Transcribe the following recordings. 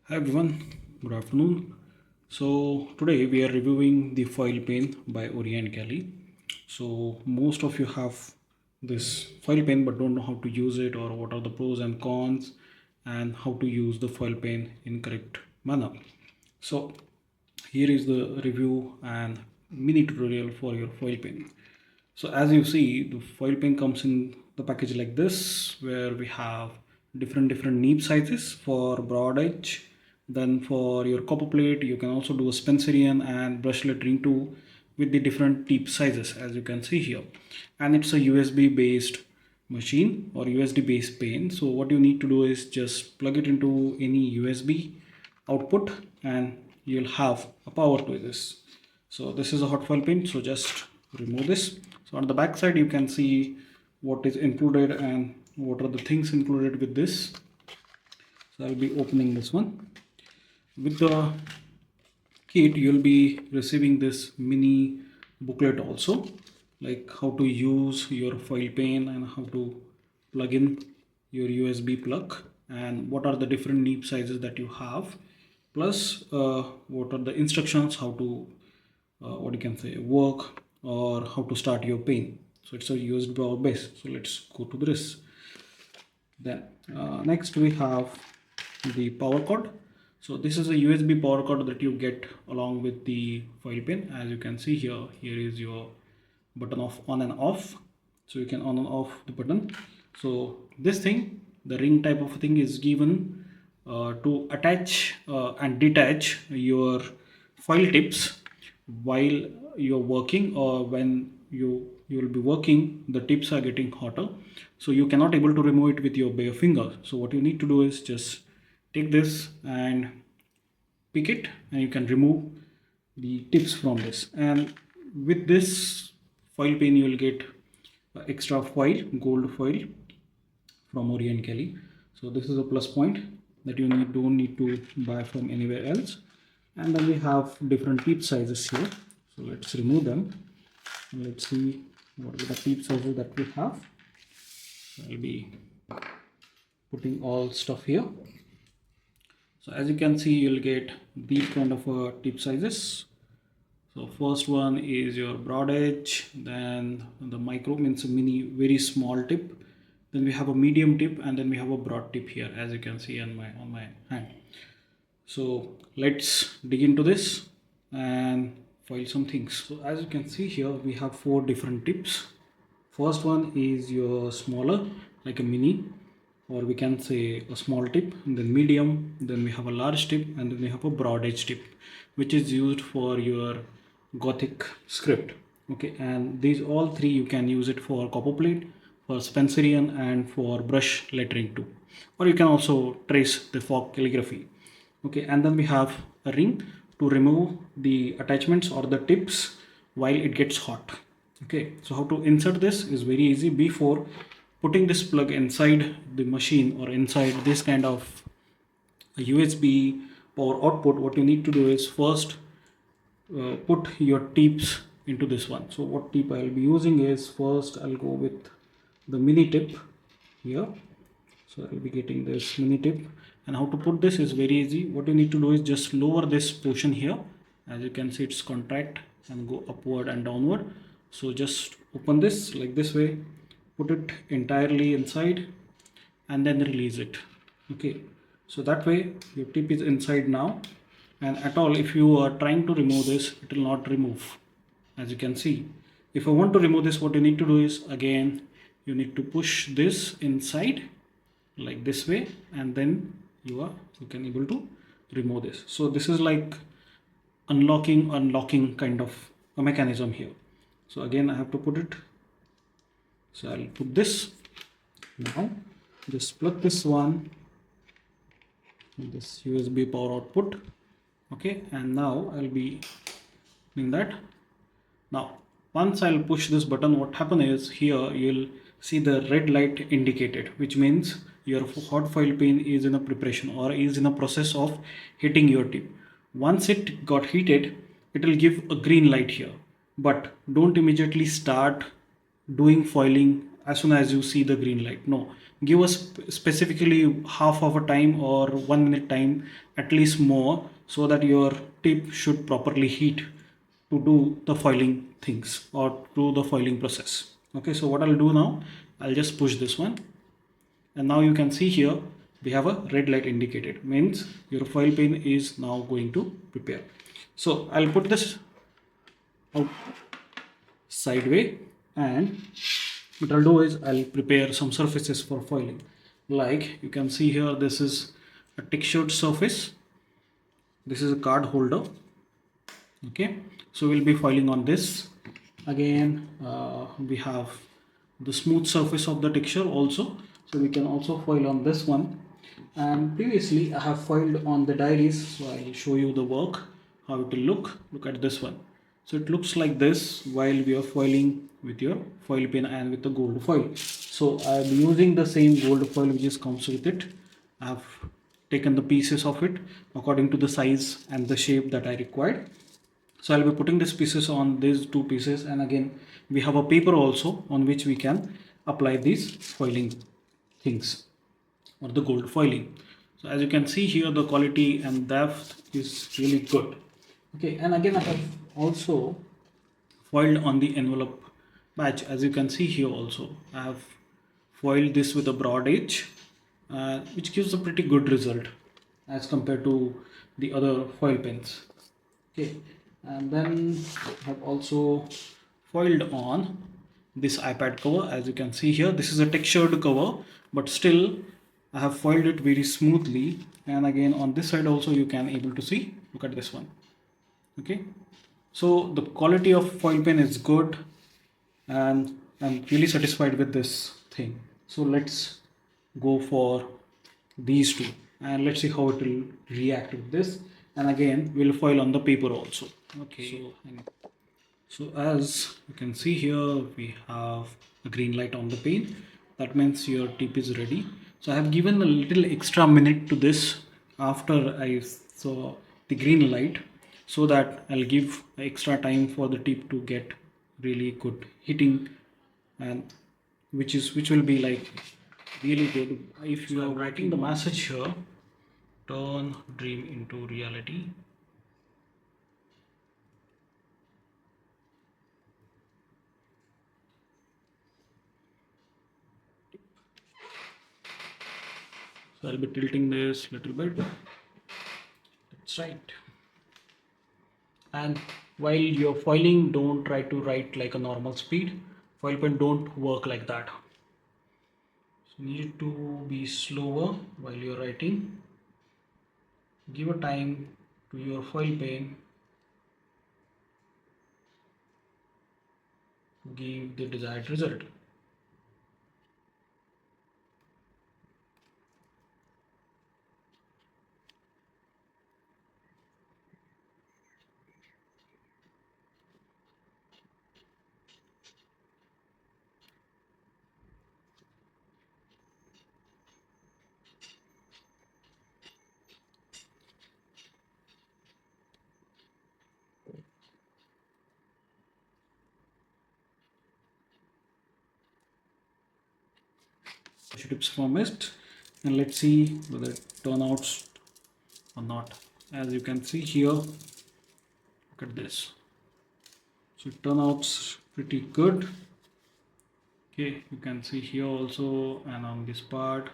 Hi everyone, good afternoon. So today we are reviewing the foil pen by Ori and Kelly. So most of you have this foil pen but don't know how to use it or what are the pros and cons and how to use the foil pen in correct manner. So here is the review and mini tutorial for your foil pen. So as you see, the foil pen comes in the package like this, where we have different nib sizes for broad edge. Then for your copper plate, you can also do a Spencerian and brush lettering too with the different tip sizes, as you can see here. And it's a USB based machine or USB based pen. So what you need to do is just plug it into any USB output and you'll have a power to this. So this is a hot foil pen, so just remove this. So on the back side you can see what is included and what are the things included with this. So I'll be opening this one. With the kit you'll be receiving this mini booklet also, like how to use your foil pen and how to plug in your USB plug and what are the different nib sizes that you have, plus what are the instructions how to what you can say work or how to start your pen. So it's a USB power base. So let's go to this. Then next we have the power cord. So this is a USB power cord that you get along with the foil pen. As you can see here, here is your button of on and off. So you can on and off the button. So this thing, the ring type of thing, is given to attach and detach your foil tips while you're working, or when you will be working, the tips are getting hotter, so you cannot able to remove it with your bare finger. So what you need to do is just take this and pick it, and you can remove the tips from this. And with this foil pen you will get extra foil, gold foil from Ori and Kelly. So this is a plus point that you don't need to buy from anywhere else. And then we have different tip sizes here. So let's remove them. And let's see what are the tip sizes that we have. I'll be putting all stuff here. So as you can see, you'll get these kind of tip sizes. So first one is your broad edge, then the micro means a mini, very small tip. Then we have a medium tip, and then we have a broad tip here, as you can see on my hand. So let's dig into this and file some things. So as you can see here, we have 4 different tips. First one is your smaller, like a mini, or we can say a small tip, and then medium, then we have a large tip, and then we have a broad edge tip, which is used for your Gothic script. Okay, and these all three you can use it for copper plate, for Spencerian, and for brush lettering too, or you can also trace the for calligraphy. Okay, and then we have a ring to remove the attachments or the tips while it gets hot. Okay, so how to insert this is very easy. Before putting this plug inside the machine or inside this kind of a USB power output, what you need to do is first put your tips into this one. So what tip I'll be using is, first I'll go with the mini tip here. So I'll be getting this mini tip, and how to put this is very easy. What you need to do is just lower this portion here. As you can see, it's contract and go upward and downward. So just open this like this way, put it entirely inside, and then release it. Okay, so that way your tip is inside now, and at all if you are trying to remove this, it will not remove. As you can see, if I want to remove this, what you need to do is, again you need to push this inside like this way, and then you can able to remove this. So this is like unlocking kind of a mechanism here. So again I have to put it. So I'll put this now. Just plug this one in this USB power output. Okay, and now I'll be doing that. Now once I'll push this button, what happen is, here you'll see the red light indicated, which means your hot foil pen is in a preparation or is in a process of heating your tip. Once it got heated, it will give a green light here, but don't immediately start doing foiling as soon as you see the green light. No, give us specifically half of a time or 1 minute time, at least more, so that your tip should properly heat to do the foiling things or do the foiling process. Okay, so what I'll do now, I'll just push this one, and now you can see here we have a red light indicated, means your foil pen is now going to prepare. So I'll put this out sideway, and what I'll do is I'll prepare some surfaces for foiling. Like you can see here, this is a textured surface, this is a card holder. Okay, so we'll be foiling on this. Again, we have the smooth surface of the texture also, so we can also foil on this one. And previously I have foiled on the diaries, so I'll show you the work, how it will look at this one. So it looks like this while we are foiling with your foil pen and with the gold foil. So I'm using the same gold foil which is comes with it. I've taken the pieces of it according to the size and the shape that I required. So I'll be putting these pieces on these two pieces, and again we have a paper also on which we can apply these foiling things or the gold foiling. So as you can see here, the quality and depth is really good. Okay, and again I have also foiled on the envelope badge. As you can see here also, I have foiled this with a broad edge, which gives a pretty good result as compared to the other foil pens. Okay, and then I have also foiled on this iPad cover. As you can see here, this is a textured cover, but still I have foiled it very smoothly. And again on this side also you can able to see, look at this one. Okay, so the quality of foil pen is good, and I'm really satisfied with this thing. So let's go for these two and let's see how it will react with this. And again we'll foil on the paper also. Okay, so as you can see here, we have a green light on the pen. That means your tip is ready. So I have given a little extra minute to this after I saw the green light, so that I'll give extra time for the tip to get really good hitting, and which will be like really good. If you are writing the message here, turn dream into reality. So I'll be tilting this little bit. That's right. And while you're foiling, don't try to write like a normal speed. Foil pen don't work like that. So you need to be slower while you're writing. Give a time to your foil pen to give the desired result. Tips from it, and let's see whether it turns out or not. As you can see here, look at this. So it turns out pretty good. Okay, you can see here also, and on this part.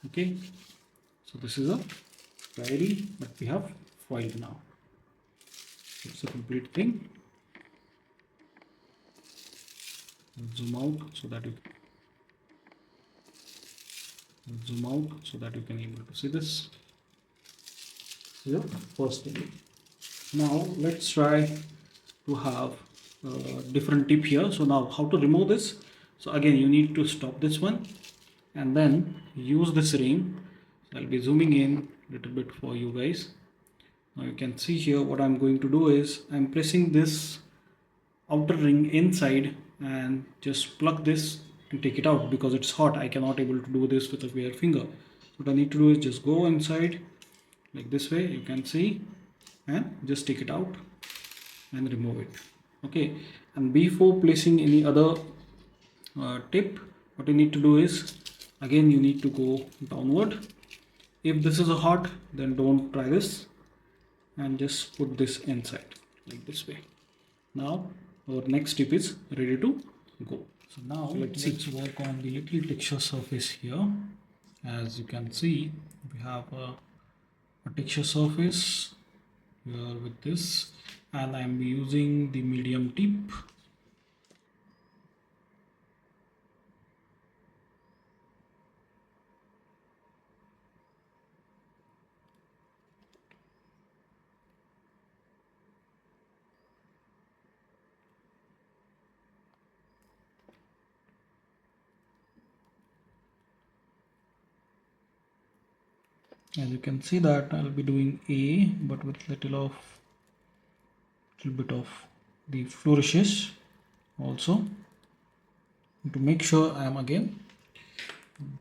Okay, so this is a diary, but we have foiled now. It's a complete thing. Zoom out so that you can able to see this. This is the first thing. Now let's try to have a different tip here. So now how to remove this? So again you need to stop this one and then use this ring. So I'll be zooming in a little bit for you guys. Now you can see here what I'm going to do is I'm pressing this outer ring inside and just plug this and take it out, because it's hot. I cannot able to do this with a bare finger. So what I need to do is just go inside like this way, you can see, and just take it out and remove it. Okay, and before placing any other tip, what you need to do is, again you need to go downward. If this is a hot, then don't try this, and just put this inside like this way. Now our next tip is ready to go. So now let's work on the little texture surface here. As you can see, we have a texture surface here with this, and I'm using the medium tip. As you can see that I'll be doing A, but with little bit of the flourishes also, to make sure I am again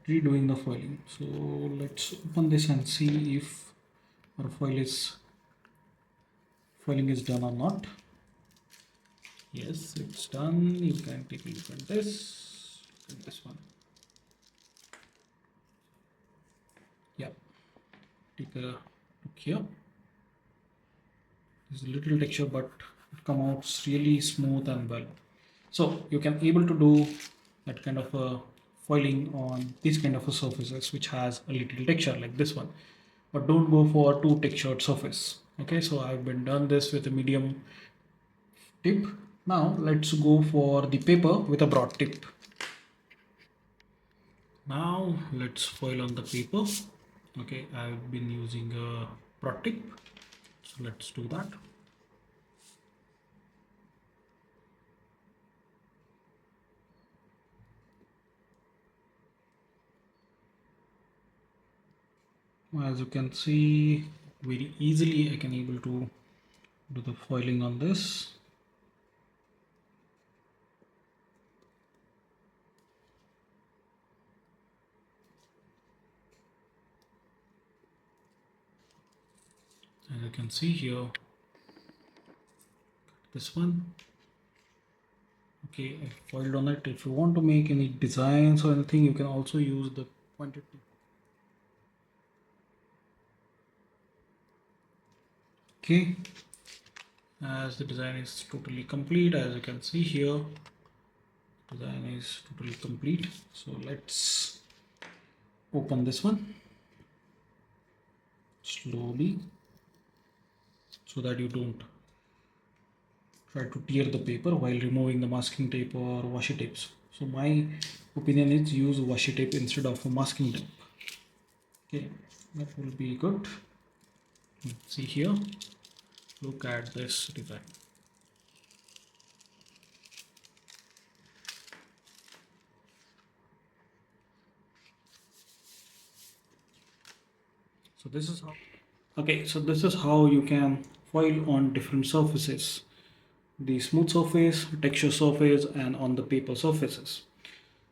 redoing the foiling. So let's open this and see if our foiling is done or not. Yes, it's done. You can take a look at this. Look at this one. Yeah, take a look here. There's a little texture, but it comes out really smooth and well. So you can able to do that kind of a foiling on this kind of a surfaces which has a little texture like this one, but don't go for too textured surface. Okay, so I've been done this with a medium tip. Now let's go for the paper with a broad tip. Now let's foil on the paper. Okay, I've been using a broad tip, so let's do that. As you can see, very easily I can able to do the foiling on this. As you can see here, this one. Okay, I foiled on it. If you want to make any designs or anything, you can also use the pointed tip. Okay, as the design is totally complete, as you can see here, design is totally complete. So let's open this one slowly so that you don't try to tear the paper while removing the masking tape or washi tapes. So my opinion is use washi tape instead of a masking tape. Okay, that will be good. See here, look at this design. So this is how. Okay, so this is how you can foil on different surfaces: the smooth surface, texture surface, and on the paper surfaces.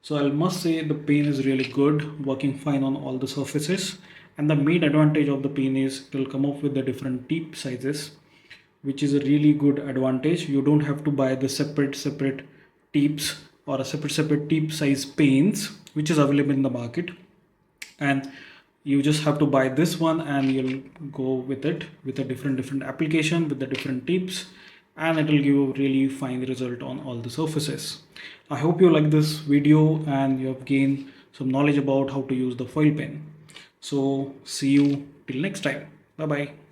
So I must say the pen is really good, working fine on all the surfaces. And the main advantage of the pen is it will come up with the different tip sizes, which is a really good advantage. You don't have to buy the separate tips or a separate tip size pens, which is available in the market. And you just have to buy this one and you'll go with it with a different application with the different tips, and it will give you a really fine result on all the surfaces. I hope you like this video and you have gained some knowledge about how to use the foil pen. So see you till next time. Bye bye.